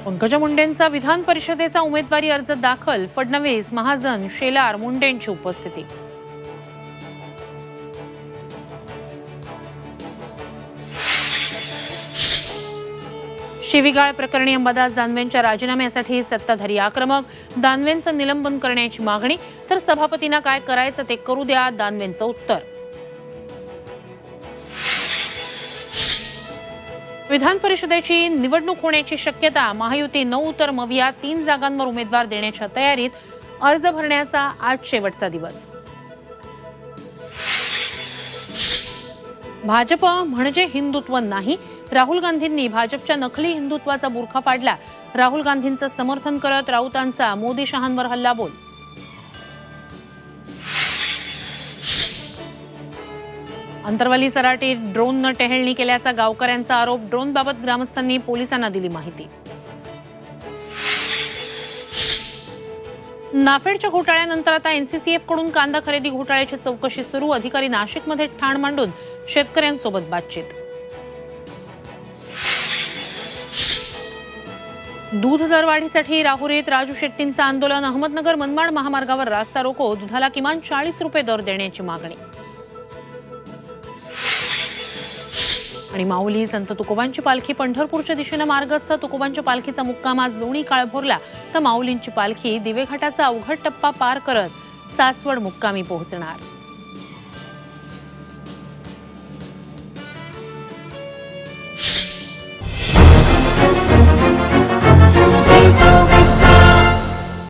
पंकजा मुंडेंचा विधान परिषदेचा उमेदवारी अर्ज दाखल. फडणवीस, महाजन, शेलार, मुंडेंची उपस्थिती. शिवीगाळ प्रकरणी अंबादास दानवेंच्या राजीनाम्यासाठी सत्ताधारी आक्रमक. दानवेंचं निलंबन करण्याची मागणी. तर सभापतींना काय करायचं ते करू द्या, दानवेंचं उत्तर. विधान परिषदेची निवडणूक होण्याची शक्यता. महायुती 9 तर मविया 3 जागांवर उमेदवार देण्याच्या तयारीत. अर्ज भरण्याचा आज शेवटचा दिवस. भाजप म्हणजे हिंदुत्व नाही. राहुल गांधींनी भाजपच्या नकली हिंदुत्वाचा बुरखा पाडला. राहुल गांधींचं समर्थन करत राऊतांचा मोदी शहांवर हल्लाबोल. अंतरवाली सराटी ड्रोननं टेहळणी केल्याचा गावकऱ्यांचा आरोप. ड्रोनबाबत ग्रामस्थांनी पोलिसांना दिली माहिती. नाफेडच्या घोटाळ्यानंतर आता एनसीसीएफ कडून कांदा खरेदी घोटाळ्याची चौकशी सुरू. अधिकारी नाशिकमध्ये ठाण मांडून शेतकऱ्यांसोबत बातचीत. दूध दरवाढीसाठी राहुरीत राजू शेट्टींचं आंदोलन. अहमदनगर मनमाड महामार्गावर रास्ता रोको. दुधाला किमान 40 रुपये दर देण्याची मागणी. आणि माऊली संत तुकोबांची पालखी पंढरपूरच्या दिशेनं मार्गस्थ. तुकोबांच्या पालखीचा मुक्काम आज लोणी काळभोरला. तर माऊलींची पालखी दिवेघाटाचा अवघड टप्पा पार करत सासवड मुक्कामी पोहोचणार.